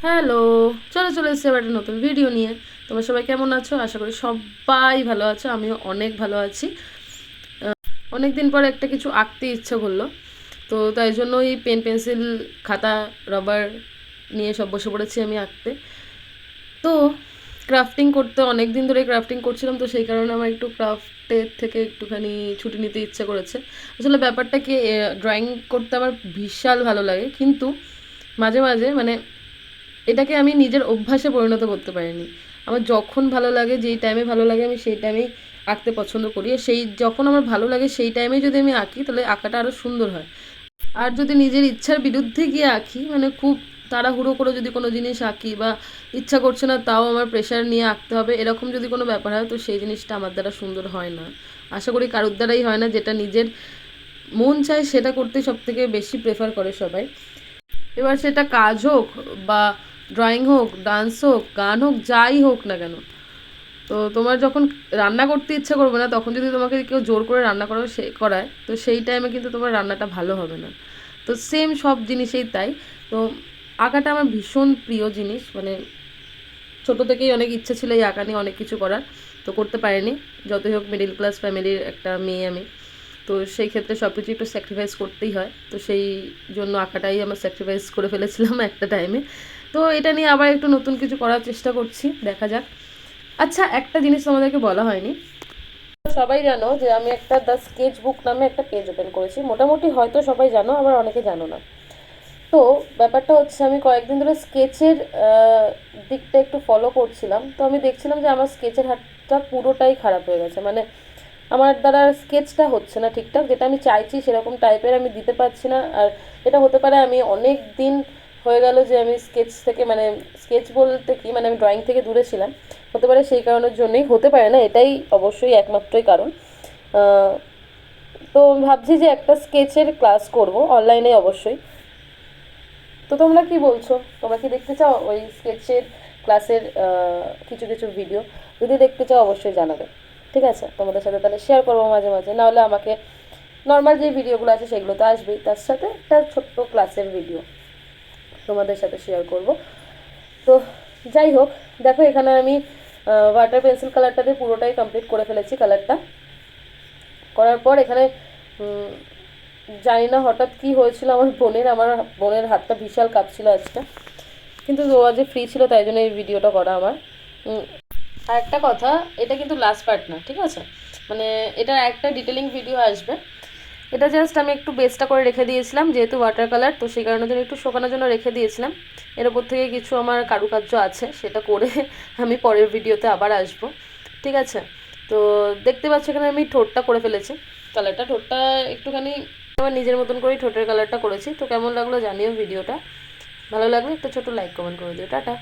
Hello, চলে এসেছি আবার একটা নতুন ভিডিও নিয়ে। তোমরা সবাই কেমন আছো? আশা করি সবাই ভালো আছো, আমিও অনেক ভালো আছি। অনেক দিন পর একটা কিছু আঁকতে ইচ্ছা করলো, তো তাই জন্য এই পেন পেন্সিল খাতা রবার নিয়ে সব বসে পড়েছি আমি আঁকতে। তো ক্রাফটিং করতে অনেক দিন ধরে ক্রাফটিং করছিলাম, তো সেই কারণে আমার একটু ক্রাফটের থেকে একটুখানি ছুটি নিতে ইচ্ছা করেছে। আসলে ব্যাপারটা কি, ড্রয়িং করতে আমার বিশাল ভালো লাগে, কিন্তু মাঝে মাঝে মানে এটাকে আমি নিজের অভ্যাসে পরিণত করতে পারিনি। আমার যখন ভালো লাগে, যেই টাইমে ভালো লাগে আমি সেই টাইমেই আঁকতে পছন্দ করি। আর সেই যখন আমার ভালো লাগে সেই টাইমে যদি আমি আঁকি তাহলে আঁকাটা আরও সুন্দর হয়। আর যদি নিজের ইচ্ছার বিরুদ্ধে গিয়ে আঁকি, মানে খুব তাড়াহুড়ো করে যদি কোনো জিনিস আঁকি বা ইচ্ছা করছে না তাও আমার প্রেশার নিয়ে আঁকতে হবে, এরকম যদি কোনো ব্যাপার হয় তো সেই জিনিসটা আমার দ্বারা সুন্দর হয় না। আশা করি কারোর দ্বারাই হয় না। যেটা নিজের মন চায় সেটা করতে সব থেকে বেশি প্রেফার করে সবাই। এবার সেটা কাজ হোক বা ড্রয়িং হোক, ডান্স হোক, গান হোক, যাই হোক না কেন। তো তোমার যখন রান্না করতে ইচ্ছা করবে না, তখন যদি তোমাকে কেউ জোর করে রান্না করায়, তো সেই টাইমে কিন্তু তোমার রান্নাটা ভালো হবে না। তো সেম সব জিনিসেই তাই। তো আঁকাটা আমার ভীষণ প্রিয় জিনিস, মানে ছোটো থেকেই অনেক ইচ্ছা ছিল এই আঁকা নিয়ে অনেক কিছু করার, তো করতে পারিনি। যতই হোক মিডিল ক্লাস ফ্যামিলির একটা মেয়ে আমি, তো সেই ক্ষেত্রে সব কিছু একটু স্যাক্রিফাইস করতেই হয়। তো সেই জন্য আঁকাটাই আমার স্যাক্রিফাইস করে ফেলেছিলাম একটা টাইমে। তো এটা নিয়ে আবার একটু নতুন কিছু করার চেষ্টা করছি, দেখা যাক। আচ্ছা, একটা জিনিস তোমাদেরকে বলা হয়নি। সবাই জানো যে আমি একটা দ্য স্কেচ বুক নামে একটা পেজ ওপেন করেছি, মোটামুটি হয়তো সবাই জানো, আবার অনেকে জানো না। তো ব্যাপারটা হচ্ছে আমি কয়েকদিন ধরে স্কেচের দিকটা একটু ফলো করছিলাম, তো আমি দেখছিলাম যে আমার স্কেচের হাতটা পুরোটাই খারাপ হয়ে গেছে। মানে আমার দ্বারা স্কেচটা হচ্ছে না ঠিকঠাক, যেটা আমি চাইছি সেরকম টাইপের আমি দিতে পারছি না। আর এটা হতে পারে আমি অনেক দিন হয়ে গেল যে আমি স্কেচ থেকে, মানে স্কেচ বলতে কি, মানে আমি ড্রয়িং থেকে দূরে ছিলাম, হতে পারে সেই কারণের জন্যই, হতে পারে না এটাই অবশ্যই একমাত্রই কারণ। আহ, তো ভাবছি যে একটা স্কেচের ক্লাস করব অনলাইনে অবশ্যই। তো তোমরা কি বলছো? তোমরা কি দেখতে চাও ওই স্কেচের ক্লাসের কিছু কিছু ভিডিও? যদি দেখতে চাও অবশ্যই জানাবে। ঠিক আছে, তোমাদের সাথে তাহলে শেয়ার করবো মাঝে মাঝে, নাহলে আমাকে নর্মাল যে ভিডিওগুলো আছে সেগুলো তো আসবেই, তার সাথে একটা ছোট্ট ক্লাসের ভিডিও তোমাদের সাথে শেয়ার করব। তো যাই হোক, দেখো এখানে আমি ওয়াটার পেন্সিল কালারটা দিয়ে পুরোটাই কমপ্লিট করে ফেলেছি। কালারটা করার পর এখানে উম, জানি না হঠাৎ কি হয়েছিল আমার বোনের হাতটা বিশাল কাঁপছিল আজকে, কিন্তু ও আজ ফ্রি ছিল তাই জন্য এই ভিডিওটা করা আমার। আর একটা কথা, এটা কিন্তু লাস্ট পার্ট না, ঠিক আছে? মানে এটা একটা ডিটেলিং ভিডিও আসবে। এটা জাস্ট আমি একটু বেসটা করে রেখে দিয়েছিলাম, যেহেতু ওয়াটার কালার, তো সেই কারণের জন্য একটু শুকানোর জন্য রেখে দিয়েছিলাম। এর ওপর থেকে কিছু আমার কারুকার্য আছে, সেটা করে আমি পরের ভিডিওতে আবার আসব। ঠিক আছে? তো দেখতে পাচ্ছ এখানে আমি ঠোঁটটা করে ফেলেছি। ঠোঁটটা একটুখানি আমার নিজের মতন করেই ঠোঁটের কালারটা করেছি। তো কেমন লাগলো জানিও ভিডিওটা। ভালো লাগলে একটা ছোটো লাইক কমেন্ট করে দিও। টাটা।